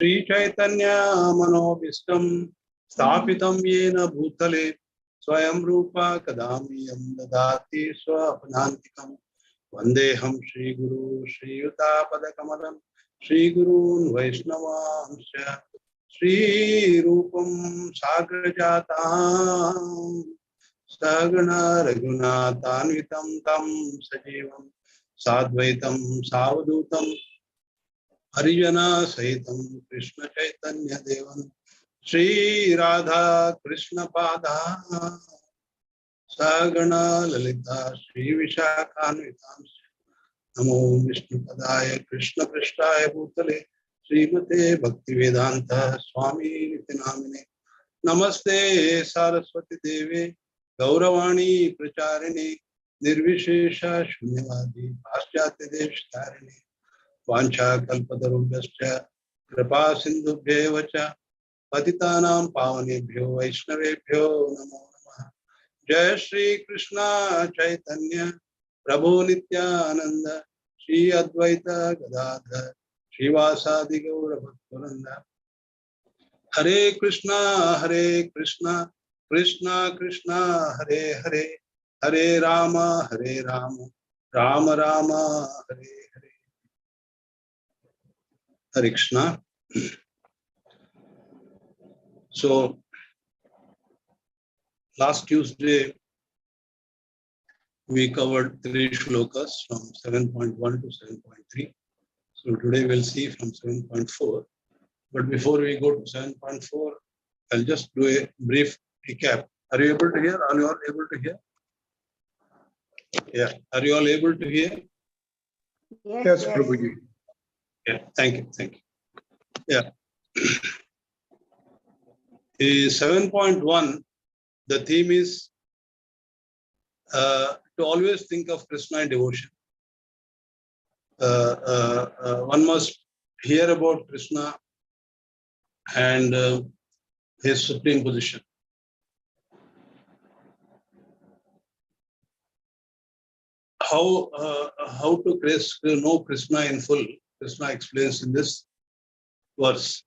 Shri Chaitanya Manobishtam Sthapitam Yena Bhutale Swayam Rupa Kadamiyam Dadati Swapanantikam Vandeham Shri Guru Shri Yuta Padakamalam Shri Gurun Vaishnavamsya Shri Rupam Sagrajatam Sagana Raghunathanvitam Tam Sajivam Sadvaitam Savadutam Harijana Sahitam Krishna Chaitanya Devan Shri Radha Krishna Pada Sagana Lalita Shri Vishakhanvitam Namo Vishnu Padaya Krishna Prishtaya Bhutale Srimate Bhaktivedanta Swami Nitinamine Namaste Saraswati Devi Gauravani Pracharine Nirvishesha Shunyavadi Paschatya Devshtarini Vancha Kalpatarubhyascha Kripa Sindhubhyev cha Patitanam Pavanebhyo Vaishnavebhyo Namo Namah Jai Shri Krishna Chaitanya Prabhu Nityananda Shri Advaita Gadadhar Srivasadi Gaura Bhaktivinoda Hare Krishna Krishna Krishna Hare Hare Hare Rama Rama Rama Hare Hare Hare Krishna. So last Tuesday we covered 3 shlokas from 7.1 to 7.3. So today we'll see from 7.4. But before we go to 7.4, I'll just do a brief recap. Are you able to hear? Are you all able to hear? Yeah. Are you all able to hear? Yes, Prabhuji. Yeah. Thank you. Yeah. 7.1, the theme is to always think of Krishna in devotion. One must hear about Krishna and his supreme position. How to know Krishna in full? Krishna explains in this verse.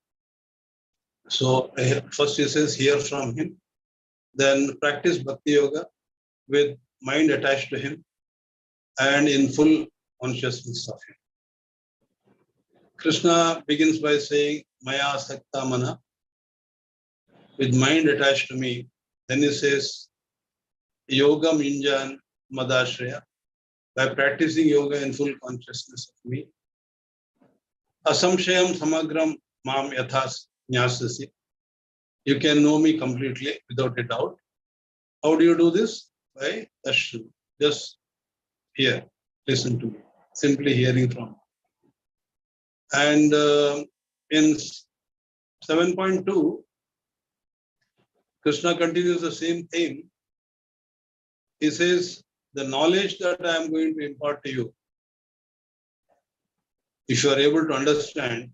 So first he says, hear from him, then practice Bhakti Yoga with mind attached to him and in full consciousness of him. Krishna begins by saying, Maya Sakta Mana, with mind attached to me. Then he says, Yoga Minjan Madashraya, by practicing yoga in full consciousness of me. Asamshayam Samagram Mam Yathas Nyasasi, you can know me completely without a doubt. How do you do this? By Dashru. Just hear, listen to me, simply hearing from me. And in 7.2, Krishna continues the same theme. He says, the knowledge that I am going to impart to you, if you are able to understand,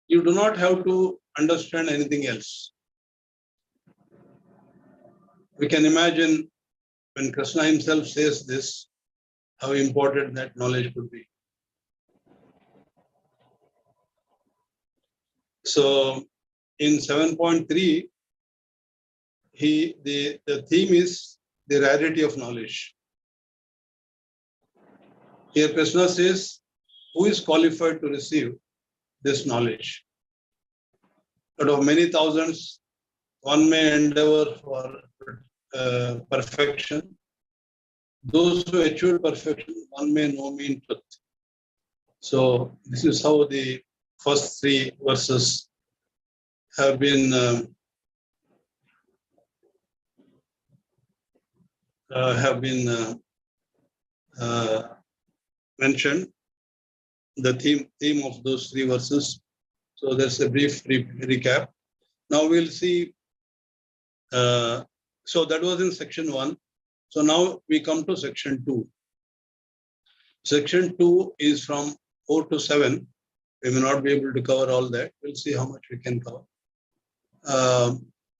you do not have to understand anything else. We can imagine when Krishna himself says this, how important that knowledge could be. So in 7.3, the theme is the rarity of knowledge. Here Krishna says, who is qualified to receive this knowledge? Out of many thousands, one may endeavor for perfection. Those who achieve perfection, one may know me in truth. So this is how the first 3 verses have been mentioned. The theme of those 3 verses. So there's a brief recap. Now we'll see. So that was in section 1. So now we come to section 2. Section 2 is from 4 to 7. We may not be able to cover all that. We'll see how much we can cover.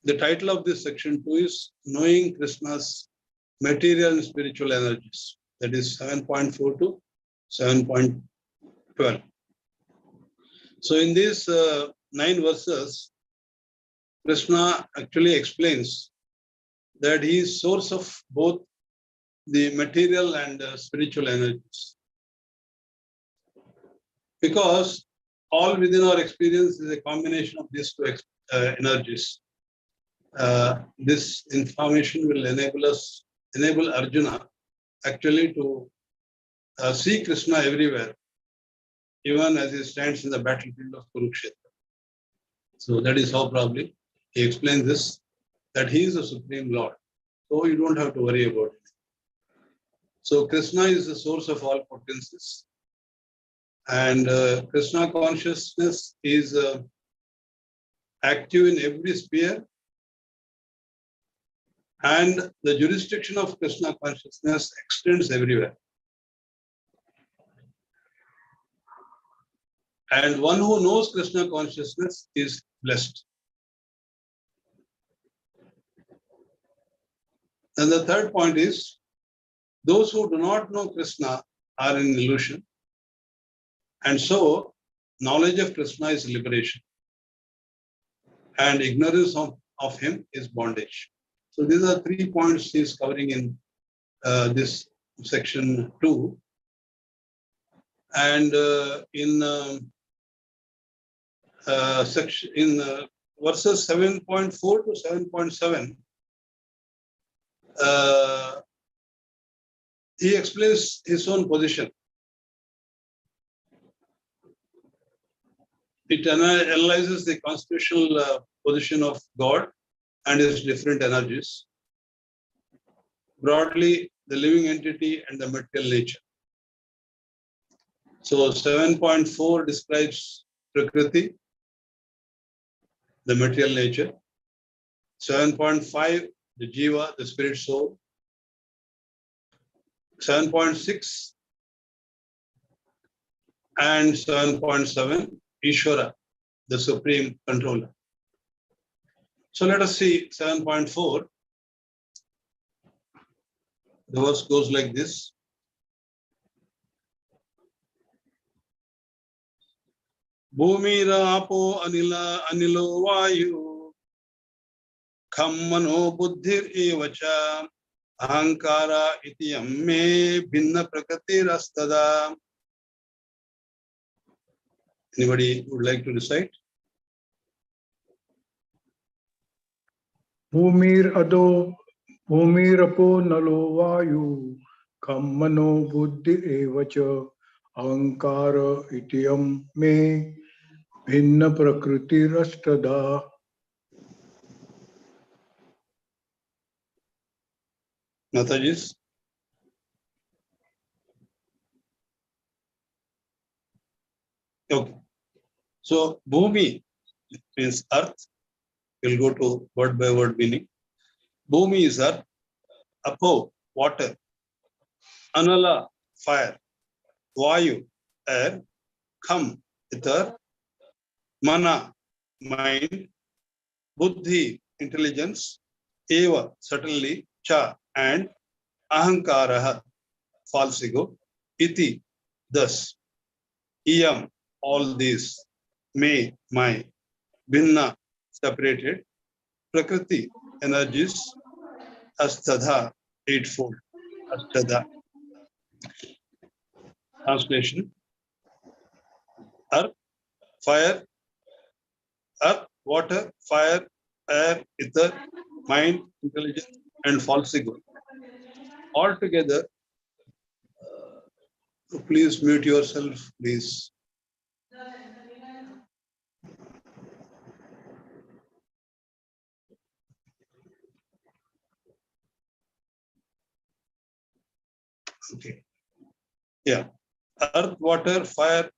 The title of this section 2 is Knowing Krishna's Material and Spiritual Energies. That is 7.4 to 7.12. So in these 9 verses, Krishna actually explains that he is source of both the material and spiritual energies. Because all within our experience is a combination of these 2 energies. This information will enable Arjuna actually to see Krishna everywhere, even as he stands in the battlefield of Kurukshetra. So that is how probably he explains this, that he is the Supreme Lord. So you don't have to worry about it. So Krishna is the source of all potencies. And Krishna consciousness is active in every sphere. And the jurisdiction of Krishna consciousness extends everywhere. And one who knows Krishna consciousness is blessed. And the third point is, those who do not know Krishna are in illusion. And so, knowledge of Krishna is liberation. And ignorance of him is bondage. So these are 3 points he is covering in this section 2. And in verses 7.4 to 7.7, he explains his own position. It analyzes the constitutional position of God and its different energies. Broadly, the living entity and the material nature. So 7.4 describes Prakriti, the material nature. 7.5, the Jiva, the spirit soul. 7.6 and 7.7, Ishvara, the supreme controller. So let us see 7.4. The verse goes like this. Bhumira apo anilo vayu khammano buddhir evacha ahankara iti amme bhinna prakritir astada. Anybody would like to recite? Bhumirapo nalo vayu kammano buddhi evacha ahankara ityam me bhinna prakriti rastada. Mataji's. Okay. So Bhumi means earth. We'll go to word by word meaning. Bhumi is earth. Apo, water. Anala, fire. Vayu, air. Kham, ether. Mana, mind. Buddhi, intelligence. Eva, certainly. Cha, and. Ahankaraha, false ego. Iti, thus. Iyam, all these. Me, my. Bhinna, separated. Prakriti, energies. Astadha, eightfold. Astadha. Translation. Earth, fire, earth, water, fire, air, ether, mind, intelligence, and false ego. All together, please mute yourself, please. Okay. Yeah. Earth, water, fire,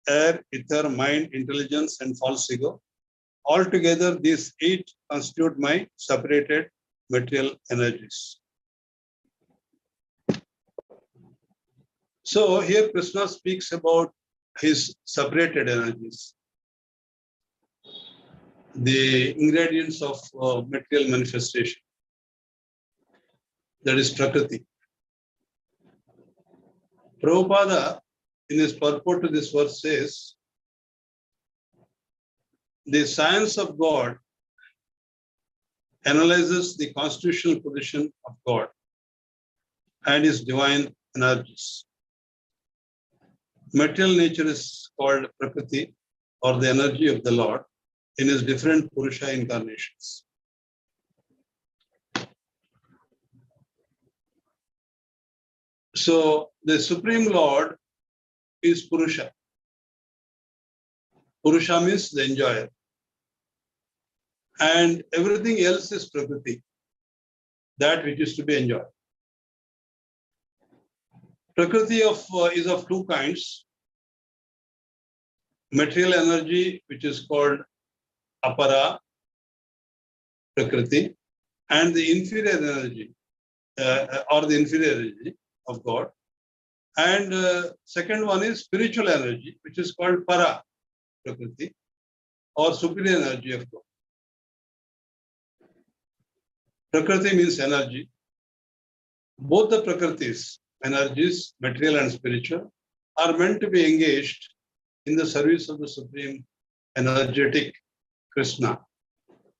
air, ether, mind, intelligence, and false ego. Altogether, these 8 constitute my separated material energies. So here Krishna speaks about his separated energies, the ingredients of material manifestation, that is Prakriti. Prabhupada, in his purport to this verse, says the science of God analyzes the constitutional position of God and his divine energies. Material nature is called Prakriti, or the energy of the Lord, in his different Purusha incarnations. So the Supreme Lord is Purusha. Purusha means the enjoyer. And everything else is Prakriti, that which is to be enjoyed. Prakriti is of two kinds. Material energy, which is called Apara Prakriti, and the inferior energy, or the inferior energy of God. And second one is spiritual energy, which is called Para Prakriti, or superior energy of God. Prakriti means energy. Both the Prakritis, energies, material and spiritual, are meant to be engaged in the service of the Supreme Energetic Krishna,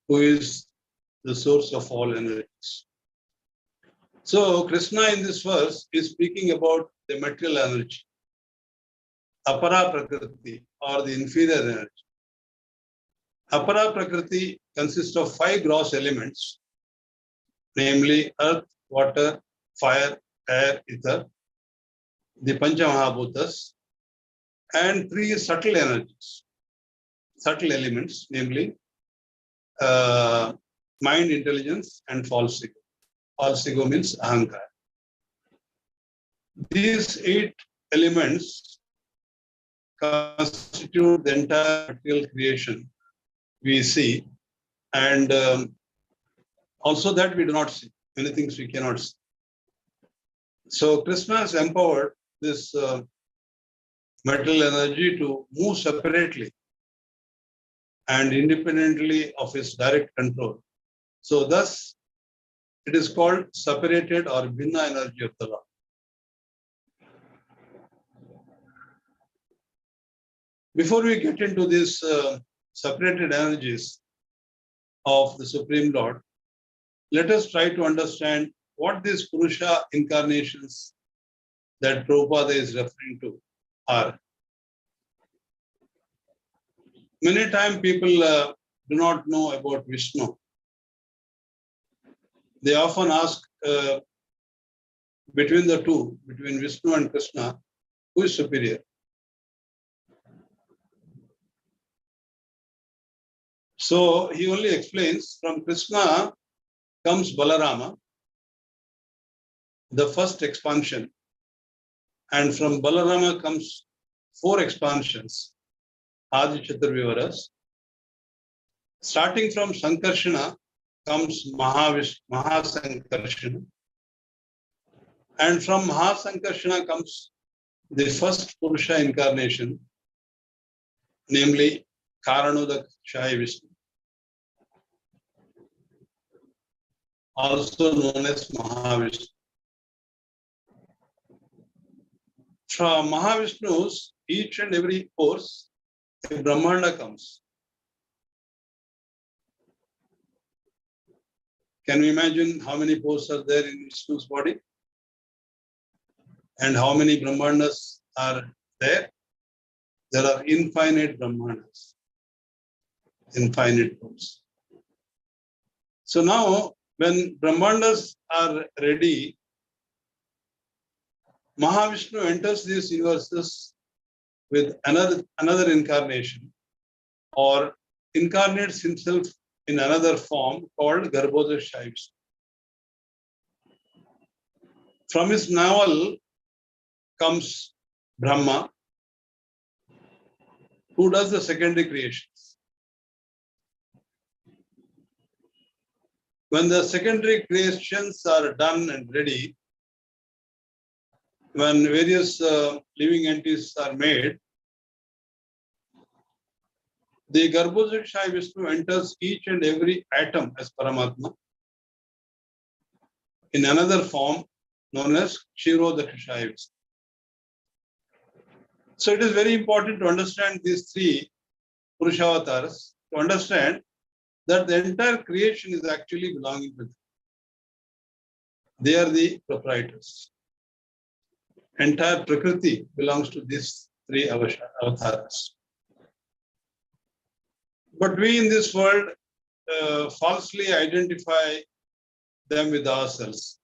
who is the source of all energies. So Krishna in this verse is speaking about the material energy, Apara Prakriti, or the inferior energy. Apara Prakriti consists of 5 gross elements, namely earth, water, fire, air, ether, the Pancha Mahabhutas, and 3 subtle energies, subtle elements, namely mind, intelligence, and false ego. False ego means ahankara. These 8 elements constitute the entire material creation we see, and also that we do not see. Many things we cannot see. So Krishna has empowered this material energy to move separately and independently of his direct control. So thus, it is called separated or Bhinna energy of the Lord. Before we get into these separated energies of the Supreme Lord, let us try to understand what these Purusha incarnations that Prabhupada is referring to are. Many times people do not know about Vishnu. They often ask between the two, between Vishnu and Krishna, who is superior? So he only explains from Krishna comes Balarama, the first expansion, and from Balarama comes 4 expansions, Adi Chaturvivaras. Starting from Sankarshana comes Mahasankarshana, and from Mahasankarshana comes the first Purusha incarnation, namely Karanudak Shai Vishnu, also known as Mahavishnu. From Mahavishnu's each and every course, a Brahmanda comes. Can you imagine how many pores are there in Vishnu's body? And how many Brahmandas are there? There are infinite Brahmandas, infinite pores. So now, when Brahmandas are ready, Mahavishnu enters these universes with another incarnation, or incarnates himself in another form called Garbhoda Shai Vishnu. From his navel comes Brahma, who does the secondary creations. When the secondary creations are done and ready, when various living entities are made, the Garbhoda Shai Vishnu enters each and every atom as Paramatma in another form known as Kshirodaka Shai Vishnu. So it is very important to understand these 3 Purushavatars to to understand that the entire creation is actually belonging to them. They are the proprietors. Entire Prakriti belongs to these three avatars. But we in this world falsely identify them with ourselves.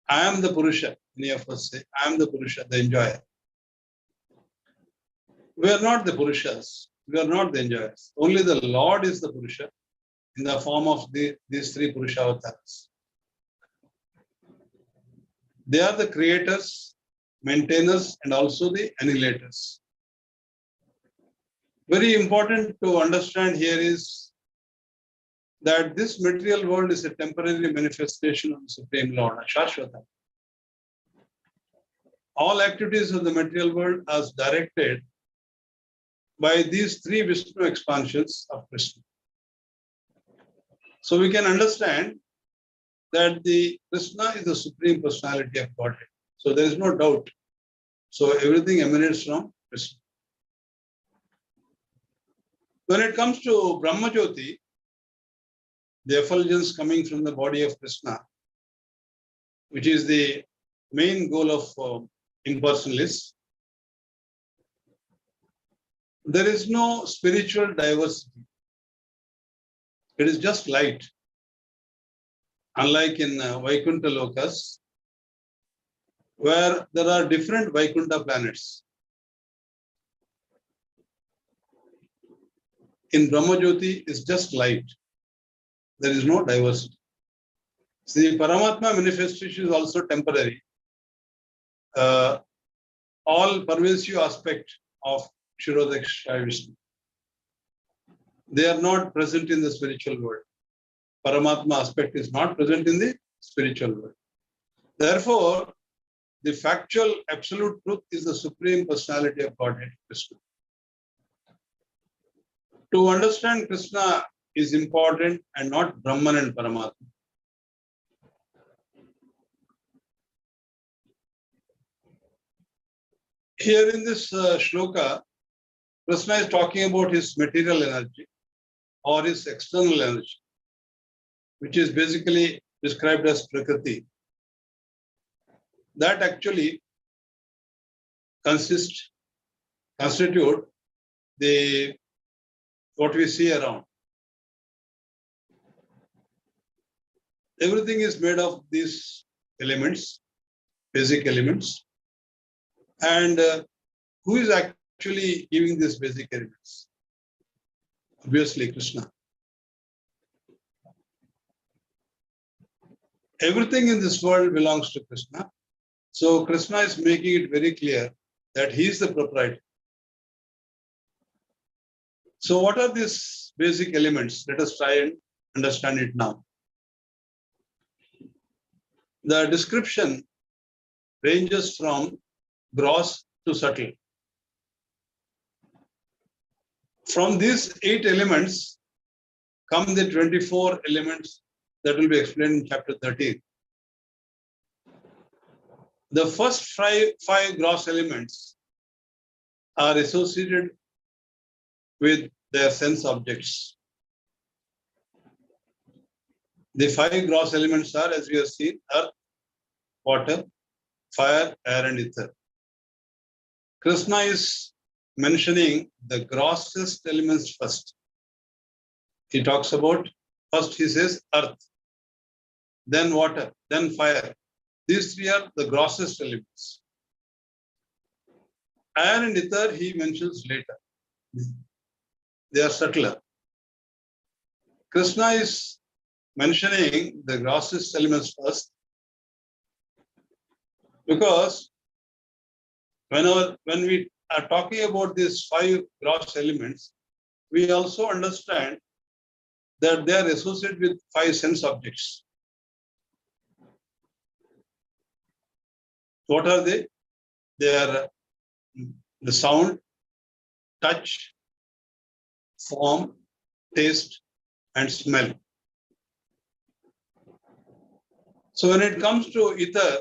I am the Purusha. Many of us say, I am the Purusha, the enjoyer. We are not the Purushas. We are not the enjoyers. Only the Lord is the Purusha in the form of these three Purusha avatars. They are the creators, maintainers, and also the annihilators. Very important to understand here is that this material world is a temporary manifestation of the Supreme Lord, Shashvata. All activities of the material world are directed by these three Vishnu expansions of Krishna. So we can understand that the Krishna is the Supreme Personality of Godhead. So there is no doubt. So everything emanates from Krishna. When it comes to Brahma Jyoti, the effulgence coming from the body of Krishna, which is the main goal of impersonalists, there is no spiritual diversity. It is just light. Unlike in Vaikuntha Lokas, where there are different Vaikuntha planets. In Brahma Jyoti, it's just light. There is no diversity. See, Paramatma manifestation is also temporary. All pervasive aspect of Kshirodakshaya Vishnu. They are not present in the spiritual world. Paramatma aspect is not present in the spiritual world. Therefore, the factual absolute truth is the Supreme Personality of Godhead, Krishna. To understand Krishna is important and not Brahman and Paramatma. Here in this shloka, Krishna is talking about his material energy or his external energy, which is basically described as Prakriti. That actually constitute what we see around. Everything is made of these elements, basic elements. And who is actually giving these basic elements? Obviously, Krishna. Everything in this world belongs to Krishna. So Krishna is making it very clear that he is the proprietor. So what are these basic elements? Let us try and understand it now. The description ranges from gross to subtle. From these 8 elements come the 24 elements that will be explained in chapter 13. The first five gross elements are associated with their sense objects. The 5 gross elements are, as we have seen, earth, water, fire, air, and ether. Krishna is mentioning the grossest elements first. He talks about, first he says earth, then water, then fire. These 3 are the grossest elements. Air and ether he mentions later. They are subtler. Krishna is mentioning the grossest elements first because when we are talking about these 5 gross elements, we also understand that they are associated with 5 sense objects. What are they? They are the sound, touch, form, taste, and smell. So when it comes to ether,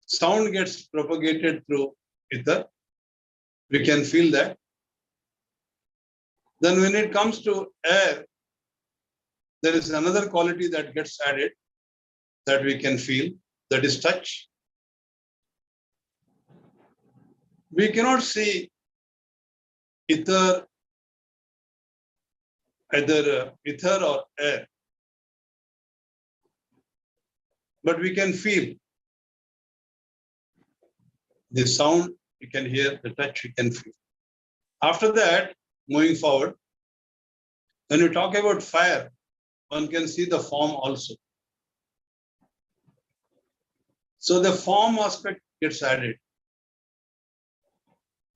sound gets propagated through ether. We can feel that. Then when it comes to air, there is another quality that gets added that we can feel, that is touch. We cannot see either ether or air, but we can feel the sound, we can hear, the touch, we can feel. After that, moving forward, when you talk about fire, one can see the form also. So the form aspect gets added.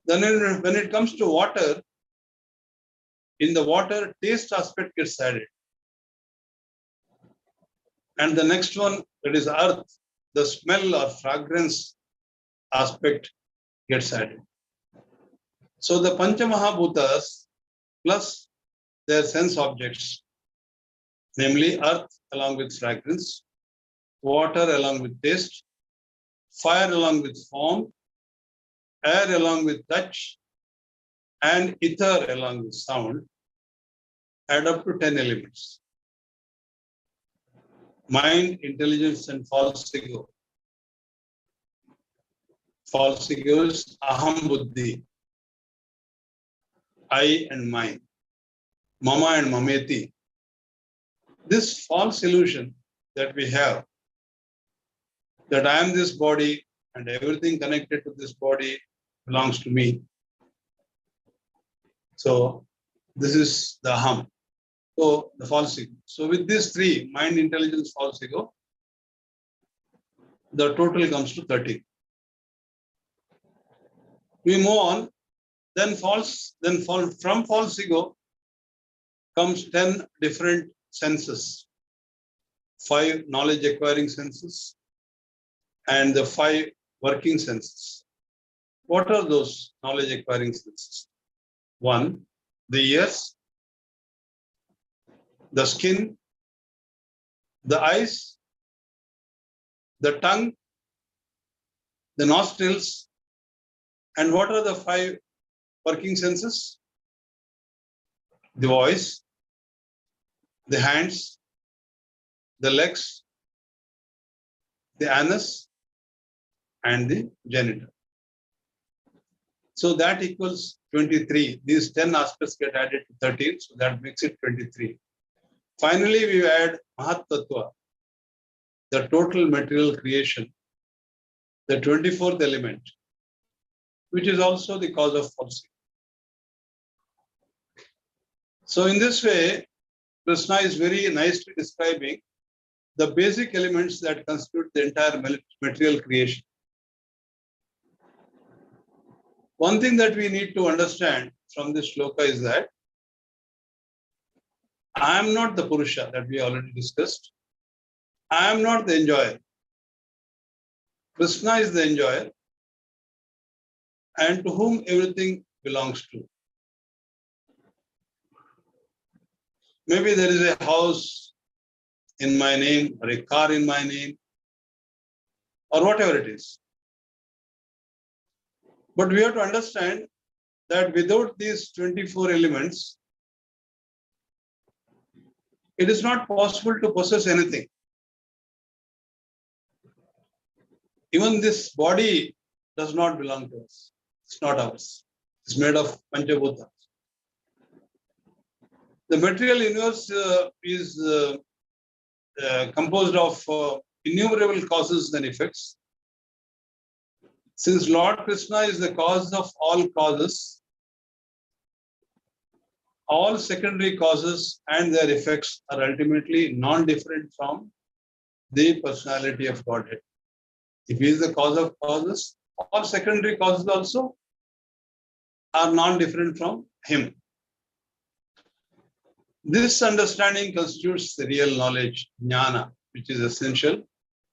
Then when it comes to water, in the water, taste aspect gets added. And the next one, that is earth, the smell or fragrance aspect gets added. So the Pancha Mahabhutas plus their sense objects, namely earth along with fragrance, water along with taste, fire along with form, air along with touch, and ether along with sound, add up to 10 elements. Mind, intelligence, and false ego. False ego is aham buddhi, I and mine, mama and mameti. This false illusion that we have, that I am this body and everything connected to this body belongs to me. So this is the aham. So the false ego. So with these three, mind, intelligence, false ego, the total comes to 30. We move on. Then from false ego comes 10 different senses, 5 knowledge acquiring senses, and the 5 working senses. What are those knowledge acquiring senses? 1, the ears, the skin, the eyes, the tongue, the nostrils, and what are the 5 working senses? The voice, the hands, the legs, the anus, and the genital. So that equals 23. These 10 aspects get added to 13, so that makes it 23. Finally, we add Mahat Tattva, the total material creation, the 24th element, which is also the cause of falsehood. So in this way, Krishna is very nicely describing the basic elements that constitute the entire material creation. One thing that we need to understand from this shloka is that I am not the Purusha that we already discussed. I am not the enjoyer. Krishna is the enjoyer, and to whom everything belongs to. Maybe there is a house in my name, or a car in my name, or whatever it is. But we have to understand that without these 24 elements, it is not possible to possess anything. Even this body does not belong to us. It's not ours. It's made of Panchabhutas. The material universe is composed of innumerable causes and effects. Since Lord Krishna is the cause of all causes, all secondary causes and their effects are ultimately non-different from the personality of Godhead. If he is the cause of causes, all secondary causes also are non-different from him. This understanding constitutes the real knowledge, jnana, which is essential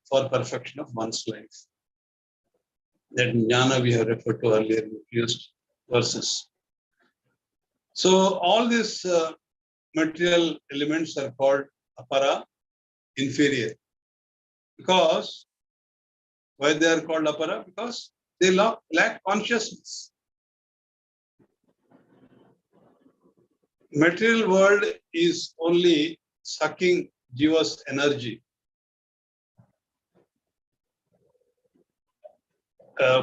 for perfection of one's life. That jnana we have referred to earlier in the previous verses. So all these material elements are called apara, inferior. Because, why they are called apara? Because they lack consciousness. Material world is only sucking Jiva's energy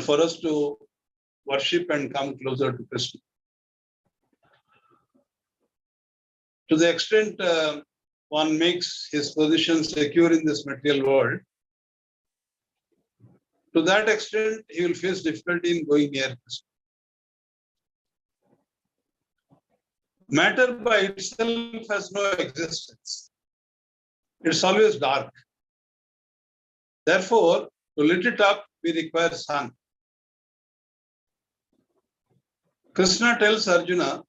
for us to worship and come closer to Krishna. To the extent one makes his position secure in this material world, to that extent he will face difficulty in going near Krishna. Matter by itself has no existence. It's always dark. Therefore, to lit it up, we require sun. Krishna tells Arjuna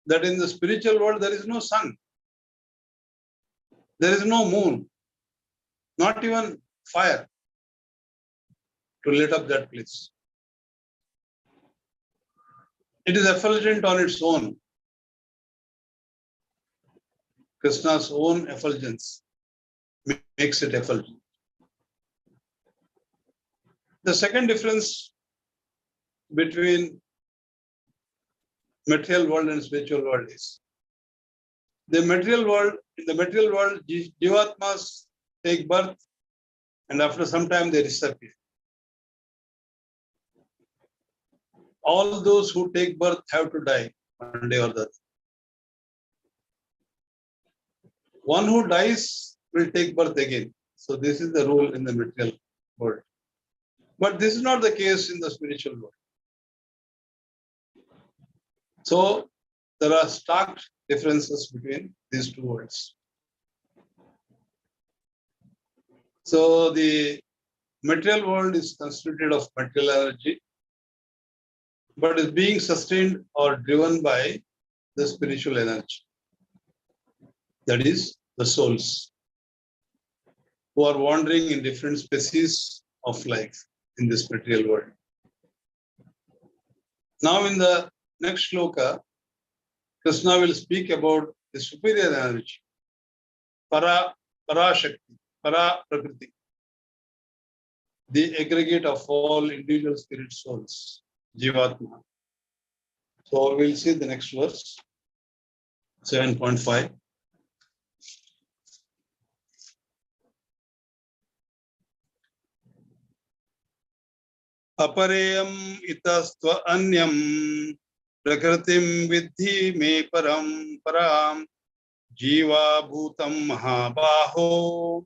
that in the spiritual world there is no sun. There is no moon, not even fire to lit up that place. It is effulgent on its own. Krishna's own effulgence makes it effulgent. The second difference between material world and spiritual world is in the material world, Jivatmas take birth and after some time they disappear. All those who take birth have to die one day or the other. One who dies will take birth again. So this is the rule in the material world. But this is not the case in the spiritual world. So there are stark differences between these two worlds. So the material world is constituted of material energy, but is being sustained or driven by the spiritual energy. That is the souls who are wandering in different species of life in this material world. Now in the next shloka, Krishna will speak about the superior energy, Parashakti, Prakriti, the aggregate of all individual spirit souls, Jivatma. So we'll see the next verse, 7.5. Apareyam itastva anyam prakritim vidhi me param jiva bhutam mahabaho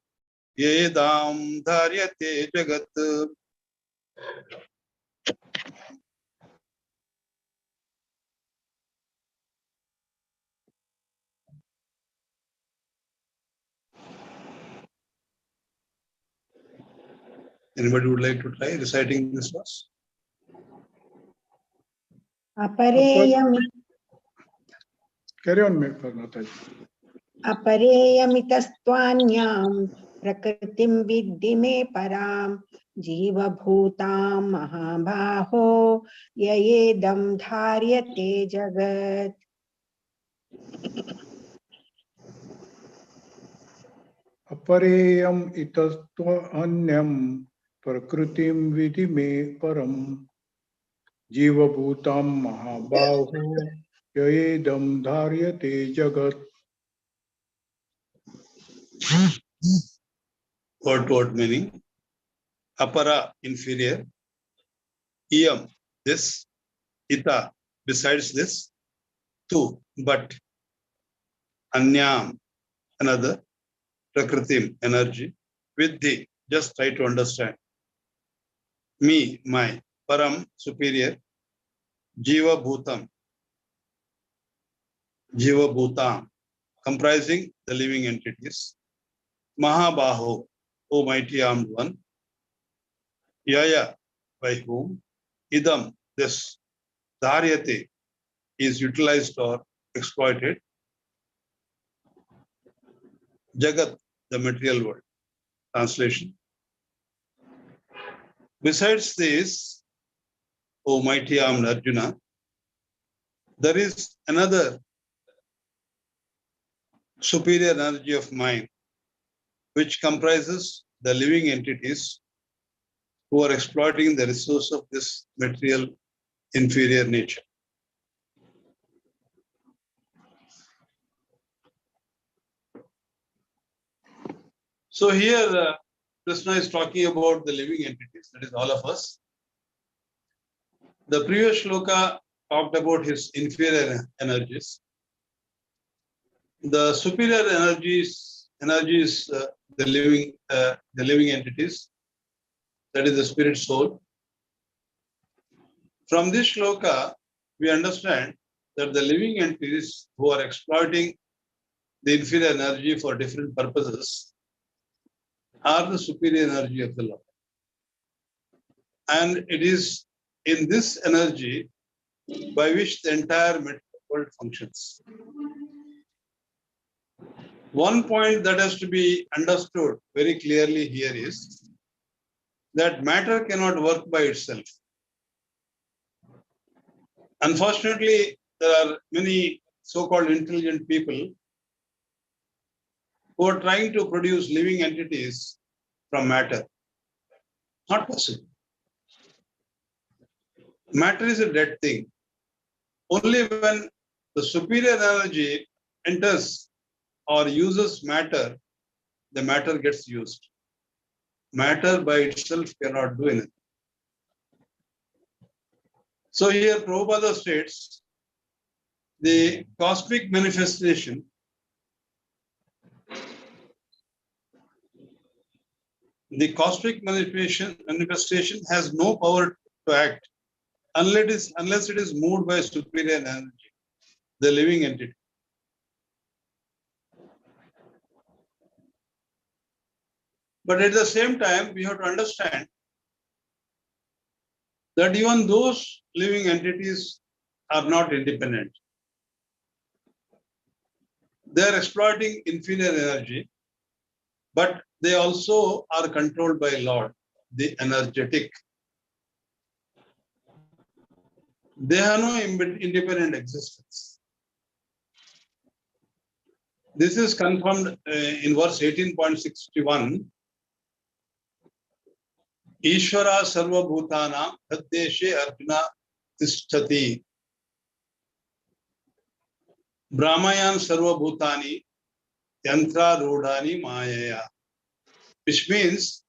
yedam dharyate jagat. Anybody would like to try reciting this verse? Apareyami Carry on, Mataji. apareyamitastvanyam prakritim viddhi me param jiva bhutam mahabaho yayedam dharyate jagat. Apareyam itastva anyam prakritim vidhi me param jiva bhutam mahabaho yayedam dharyate jagat. Word meaning. Apara, inferior. Iyam, this. Ita, besides this. Tu, but. Anyam, another. Prakritim, energy. Vidhi, just try to understand. Me, my. Param, superior. Jiva bhutam. Jiva bhutam, comprising the living entities. Mahabaho, O mighty armed one. Yaya, by whom. Idam, this. Dharyate, is utilized or exploited. Jagat, the material world. Translation. Besides this, O mighty armed Arjuna, there is another superior energy of mind, which comprises the living entities who are exploiting the resource of this material inferior nature. So here Krishna is talking about the living entities, that is all of us. The previous shloka talked about his inferior energies. The superior energies the living entities, that is the spirit soul. From this shloka, we understand that the living entities who are exploiting the inferior energy for different purposes are the superior energy of the Lord. And it is in this energy by which the entire material world functions. One point that has to be understood very clearly here is that matter cannot work by itself. Unfortunately, there are many so-called intelligent people who are trying to produce living entities from matter. Not possible. Matter is a dead thing. Only when the superior energy enters or uses matter, the matter gets used. Matter by itself cannot do anything. So here Prabhupada states the cosmic manifestation has no power to act unless it is moved by superior energy, the living entity. But at the same time, we have to understand that even those living entities are not independent. They are exploiting inferior energy, but they also are controlled by Lord, the energetic. They have no independent existence. This is confirmed in verse 18.61. Ishvara sarva bhutana taddeshe arjuna tisthati. Brahmayan sarva bhutani yantra rodhani mayaya. Which means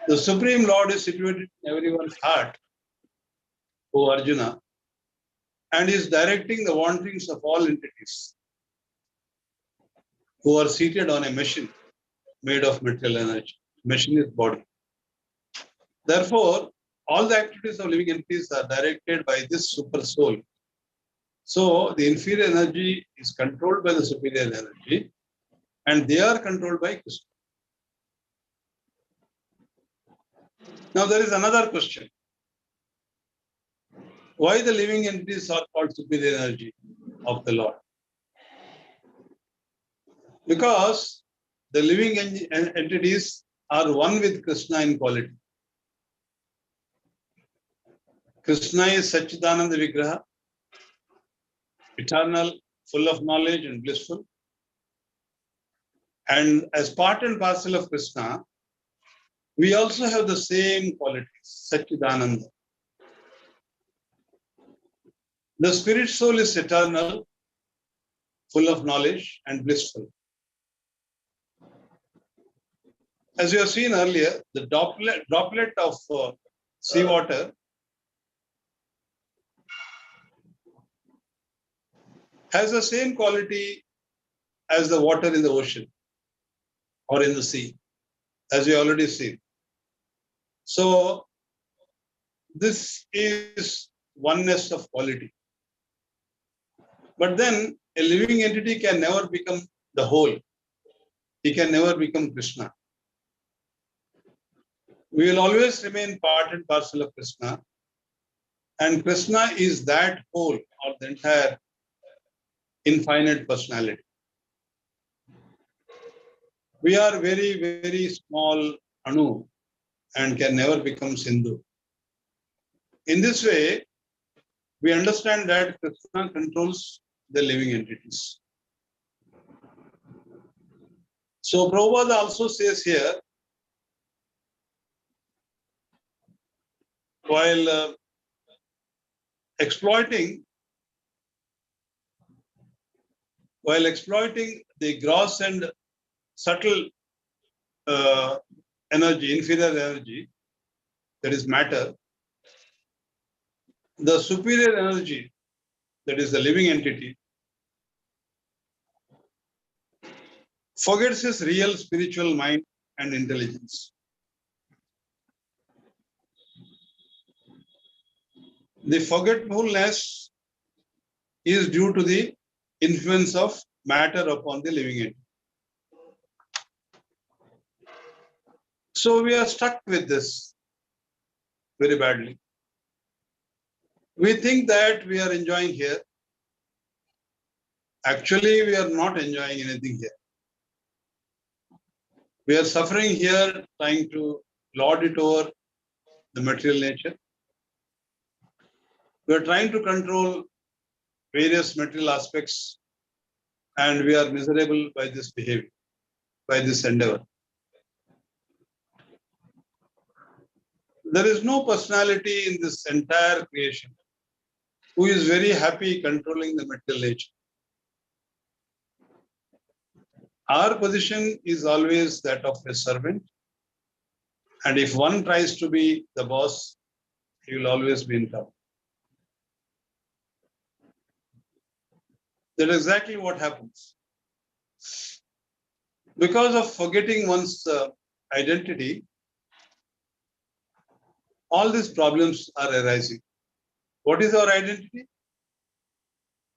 the Supreme Lord is situated in everyone's heart, O Arjuna, and is directing the wanderings of all entities who are seated on a machine made of material energy. Machine is body. Therefore, all the activities of living entities are directed by this super soul. So, the inferior energy is controlled by the superior energy, and they are controlled by Krishna. Now, there is another question. Why the living entities are called superior energy of the Lord? Because the living entities are one with Krishna in quality. Krishna is Ch.7.4 Vigraha, eternal, full of knowledge and blissful. And as part and parcel of Krishna, we also have the same qualities, Ch.7.4. The spirit soul is eternal, full of knowledge and blissful. As you have seen earlier, the droplet of seawater has the same quality as the water in the ocean or in the sea, as we already seen. So, this is oneness of quality. But then, a living entity can never become the whole. He can never become Krishna. We will always remain part and parcel of Krishna. And Krishna is that whole or the entire infinite personality. We are very, very small Anu and can never become Sindhu. In this way, we understand that Krishna controls the living entities. So Prabhupada also says here, while exploiting the gross and subtle energy, inferior energy, that is matter, the superior energy, that is the living entity, forgets his real spiritual mind and intelligence. The forgetfulness is due to the influence of matter upon the living entity. So we are stuck with this very badly. We think that we are enjoying here. Actually, we are not enjoying anything here. We are suffering here, trying to lord it over the material nature. We are trying to control various material aspects, and we are miserable by this behavior, by this endeavor. There is no personality in this entire creation who is very happy controlling the material nature. Our position is always that of a servant, and if one tries to be the boss, he will always be in trouble. That's exactly what happens. Because of forgetting one's identity, all these problems are arising. What is our identity?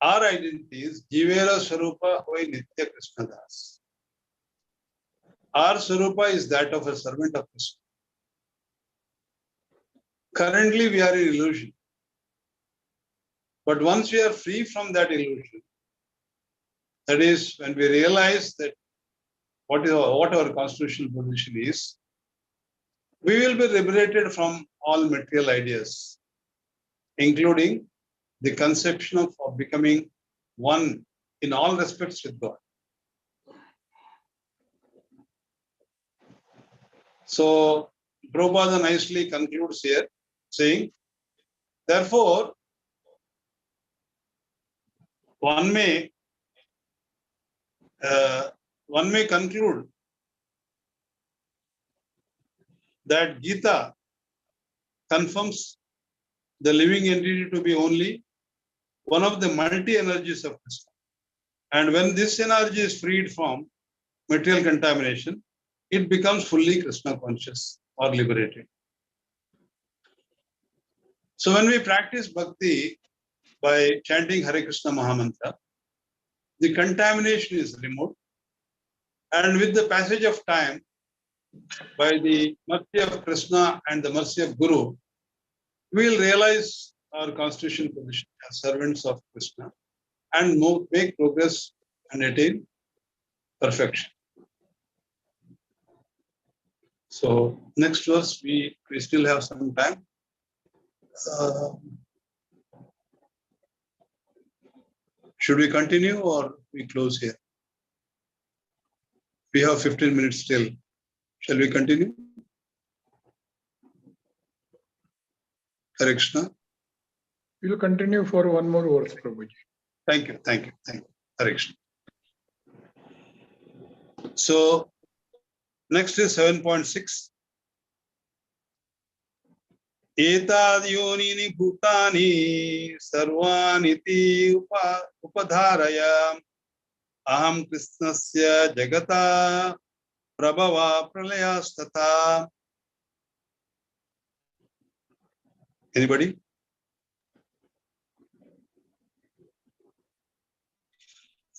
Our identity is Jivera Sarupa Hoy Nitya Krishna Das. Our Sarupa is that of a servant of Krishna. Currently, we are in illusion. But once we are free from that illusion, that is, when we realize that what our constitutional position is, we will be liberated from all material ideas, including the conception of becoming one in all respects with God. So, Prabhupada nicely concludes here, saying, therefore, one may conclude that Gita confirms the living entity to be only one of the multi-energies of Krishna. And when this energy is freed from material contamination, it becomes fully Krishna conscious or liberated. So when we practice bhakti by chanting Hare Krishna Mahamantra, the contamination is removed. And with the passage of time, by the mercy of Krishna and the mercy of Guru, we will realize our constitutional position as servants of Krishna and make progress and attain perfection. So next verse, we still have some time. Should we continue or we close here? We have 15 minutes still. Shall we continue? Hare Krishna. We will continue for one more verse, Prabhuji. Thank you. Hare Krishna. So next is 7.6. Etadionini bhutani sarvaniti upadharaya aham krishnasya jagata prabhava pralayastata. Anybody?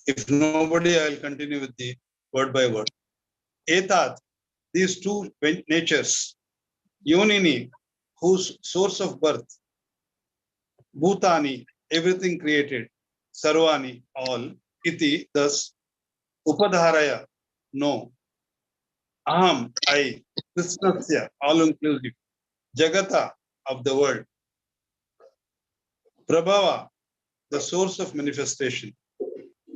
If nobody, I will continue with the word by word. Etat, these two natures, Yonini, whose source of birth, Bhutani, everything created, Sarvani, all, Iti, thus, Upadharaya, no, Aham, I, Krishnasya, all inclusive, Jagata, of the world, Prabhava, the source of manifestation,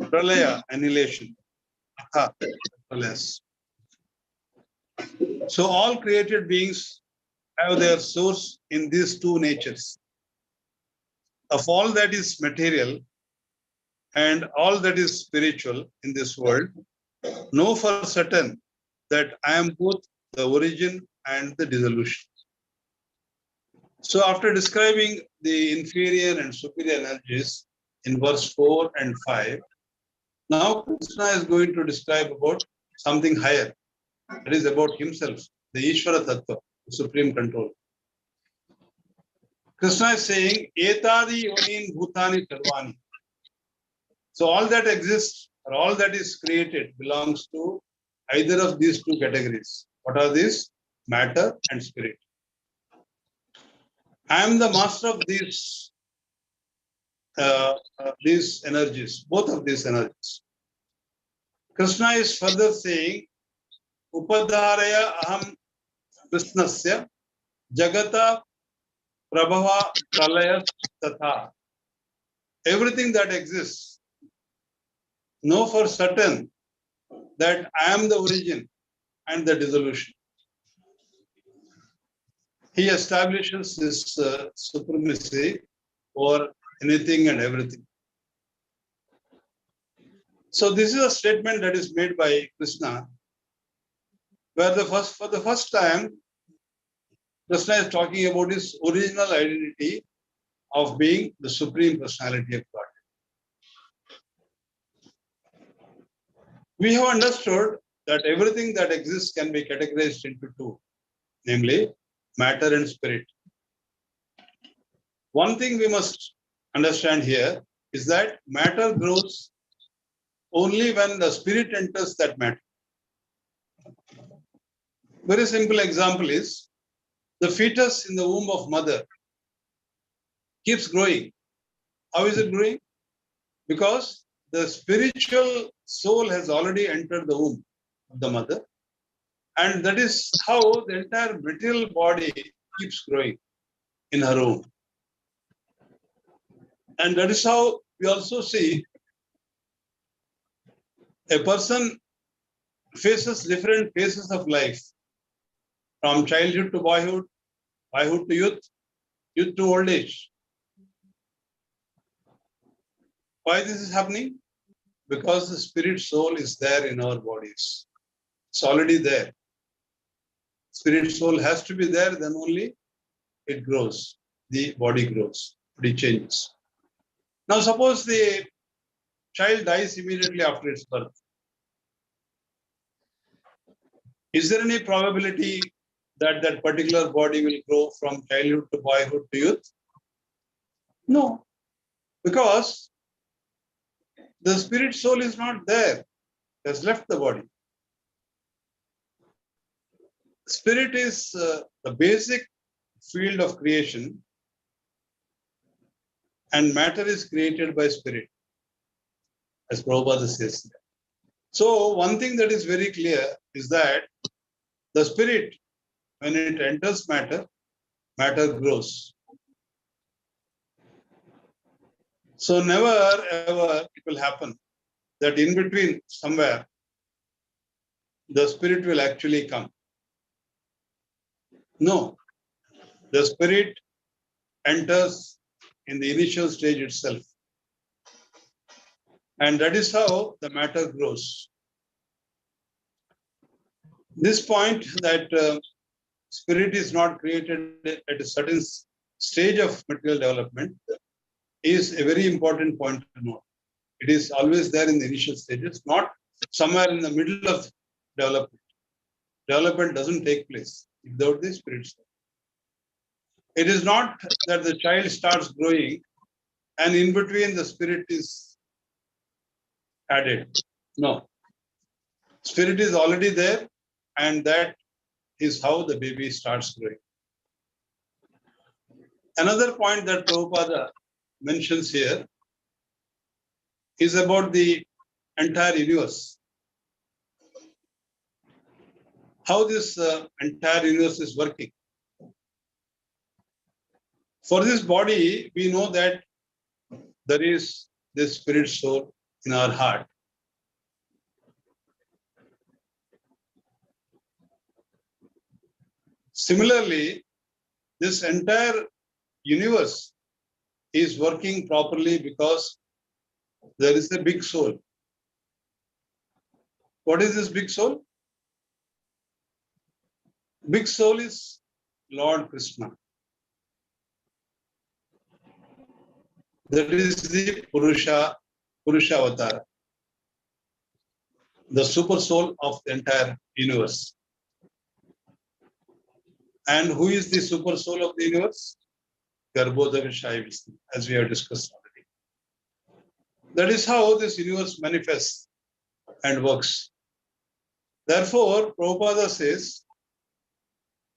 Pralaya, annihilation, Atha, less. So all created beings have their source in these two natures. Of all that is material and all that is spiritual in this world, know for certain that I am both the origin and the dissolution. So after describing the inferior and superior energies in verse 4 and 5, now Krishna is going to describe about something higher, that is about himself, the Ishvara Tattva, the supreme control. Krishna is saying, Etadi yonin bhutani sarvani. So all that exists or all that is created belongs to either of these two categories. What are these? Matter and spirit. I am the master of these energies, both of these energies. Krishna is further saying, Upadharaya aham Krishnasya Jagata Prabhava Pralaya Tatha. Everything that exists, know for certain that I am the origin and the dissolution. He establishes this supremacy over anything and everything. So this is a statement that is made by Krishna, where for the first time, Krishna is talking about his original identity of being the Supreme Personality of God. We have understood that everything that exists can be categorized into two, namely matter and spirit. One thing we must understand here is that matter grows only when the spirit enters that matter. Very simple example is the fetus in the womb of mother keeps growing. How is it growing? Because the spiritual soul has already entered the womb of the mother, and that is how the entire material body keeps growing in her womb. And that is how we also see a person faces different phases of life, from childhood to boyhood, boyhood to youth, youth to old age. Why this is happening? Because the spirit soul is there in our bodies. It's already there. Spirit soul has to be there, then only it grows. The body grows, it changes. Now suppose the child dies immediately after its birth. Is there any probability that that particular body will grow from childhood to boyhood to youth? No, because the spirit soul is not there. It has left the body. Spirit is the basic field of creation, and matter is created by spirit, as Prabhupada says. So one thing that is very clear is that the spirit, when it enters matter, matter grows. So never ever it will happen that in between somewhere the spirit will actually come. No, the spirit enters in the initial stage itself. And that is how the matter grows. This point that spirit is not created at a certain stage of material development is a very important point to note. It is always there in the initial stages, not somewhere in the middle of development. Development doesn't take place without the spirit soul. It is not that the child starts growing and in between the spirit is added. No. Spirit is already there, and that is how the baby starts growing. Another point that Prabhupada mentions here is about the entire universe. How this entire universe is working. For this body, we know that there is this spirit soul in our heart. Similarly, this entire universe is working properly because there is a big soul. What is this big soul? Big soul is Lord Krishna. That is the Purusha Avatar, the super soul of the entire universe. And who is the super soul of the universe? Garbhodakashaya Vishnu, as we have discussed already. That is how this universe manifests and works. Therefore, Prabhupada says,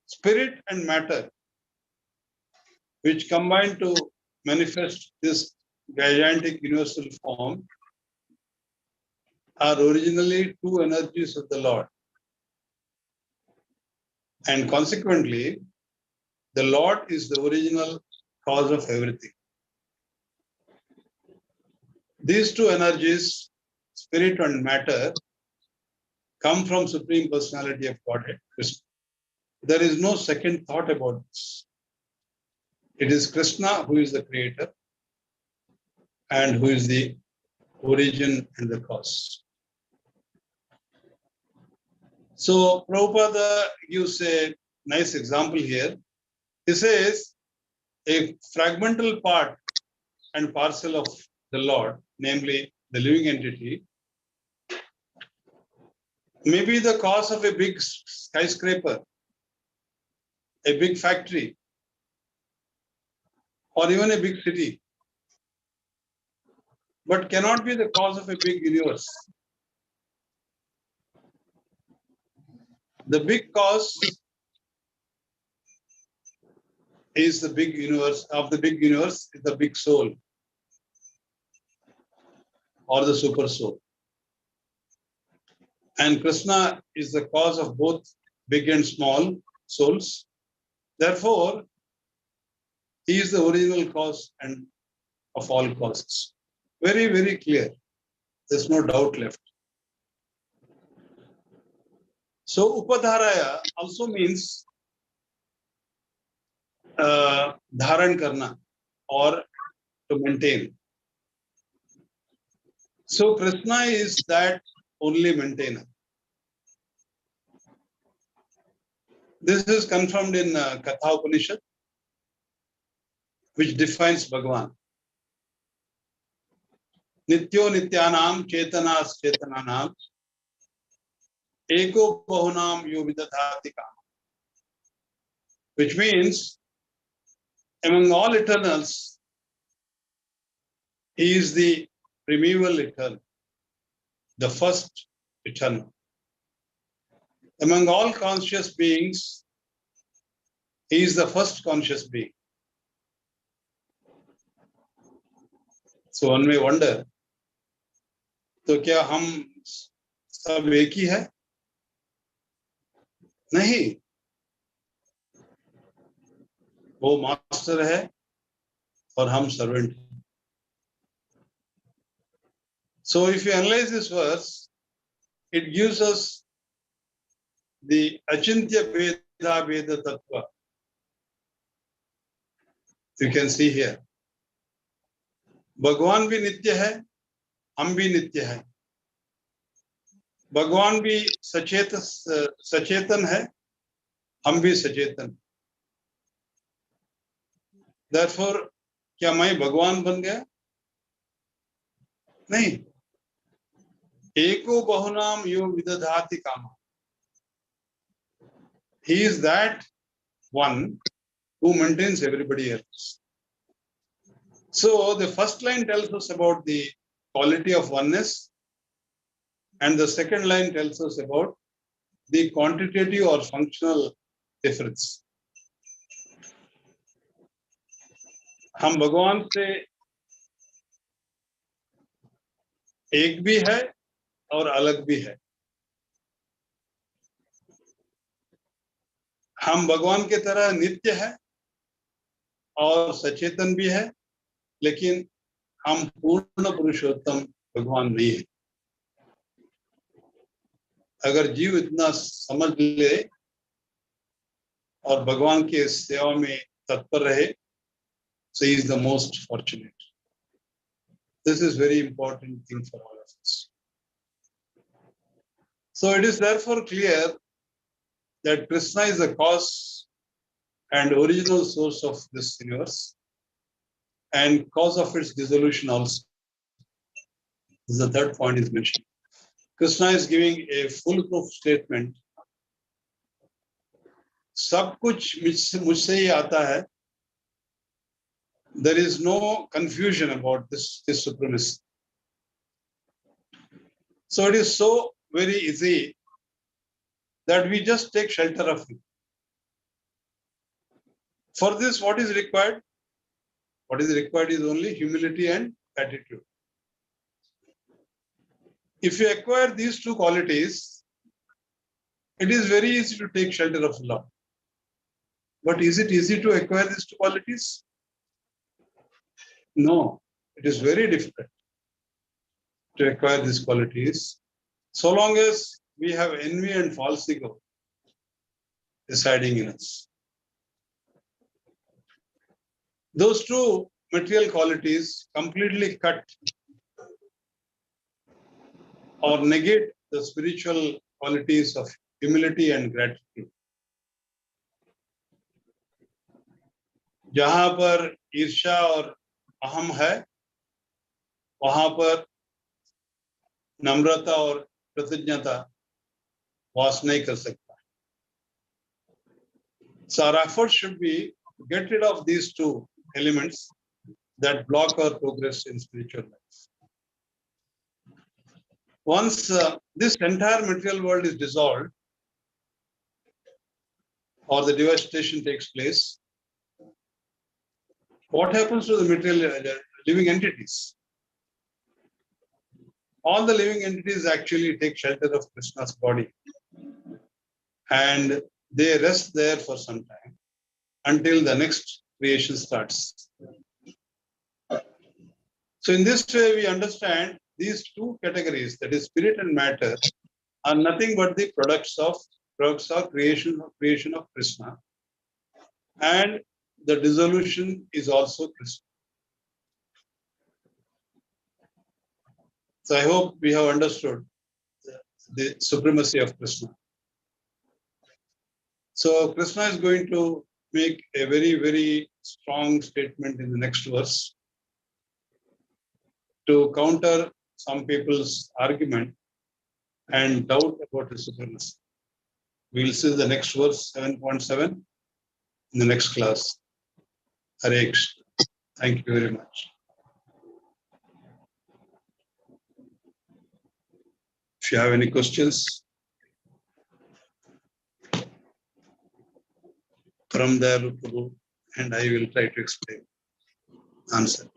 spirit and matter, which combine to manifest this gigantic universal form, are originally two energies of the Lord. And consequently, the Lord is the original cause of everything. These two energies, spirit and matter, come from Supreme Personality of Godhead, Krishna. There is no second thought about this. It is Krishna who is the creator and who is the origin and the cause. So Prabhupada gives a nice example here. He says a fragmental part and parcel of the Lord, namely the living entity, may be the cause of a big skyscraper, a big factory, or even a big city, but cannot be the cause of a big universe. The big cause is the big universe. Of the big universe is the big soul or the super soul. And Krishna is the cause of both big and small souls. Therefore, he is the original cause and of all causes. Very, very clear. There's no doubt left. So Upadharaya also means dharan karna or to maintain. So Krishna is that only maintainer. This is confirmed in Katha Upanishad, which defines Bhagavan. Nityo nityanam chetanas chetananam eko bahunam yo vidadhati kama. Which means, among all eternals, he is the primeval eternal, the first eternal. Among all conscious beings, he is the first conscious being. So one may wonder, तो क्या हम सब एक ही है? नहीं, वो master है और हम सर्वेंट हैं. So if you analyze this verse, it gives us the achintya veda veda tattva. You can see here. भगवान भी नित्य है, हम भी नित्य है. भगवान भी सचेतन है, हम भी सचेतन. Therefore, क्या मैं भगवान बन गया? नहीं. एको बहुनाम यो विदधाति कामा. He is that one who maintains everybody else. So the first line tells us about the quality of oneness, and the second line tells us about the quantitative or functional difference. हम भगवान से एक भी है और अलग भी है. हम भगवान के तरह नित्य है और सचेतन भी है, लेकिन हम पूर्ण पुरुषोत्तम भगवान नहीं है. अगर जीव इतना समझ ले और भगवान के सेवा में तत्पर रहे, so he is the most fortunate. This is very important thing for all of us. So it is therefore clear that Krishna is the cause and original source of this universe and cause of its dissolution also. This is the third point is mentioned. Krishna is giving a foolproof statement. सब कुछ मुझसे ही आता है. There is no confusion about this supremacy. So it is so very easy that we just take shelter of it. For this, what is required? What is required is only humility and attitude. If you acquire these two qualities, it is very easy to take shelter of love. But is it easy to acquire these two qualities? No, it is very difficult to acquire these qualities. So long as we have envy and false ego residing in us. Those two material qualities completely cut or negate the spiritual qualities of humility and gratitude. जहां पर ईर्ष्या और अहम है, वहां पर नम्रता और कृतज्ञता वास नहीं कर सकता. So our effort should be to get rid of these two elements that block our progress in spiritual life. Once this entire material world is dissolved or the devastation takes place, what happens to the material living entities? All the living entities actually take shelter of Krishna's body and they rest there for some time until the next creation starts. So in this way, we understand these two categories, that is spirit and matter, are nothing but the products of creation of Krishna, and the dissolution is also Krishna. So I hope we have understood the supremacy of Krishna. So Krishna is going to make a very, very strong statement in the next verse to counter some people's argument and doubt about his supremacy. We will see the next verse, 7.7, in the next class. Hare Krishna. Thank you very much. If you have any questions from there, Prabhu, and I will try to explain, answer.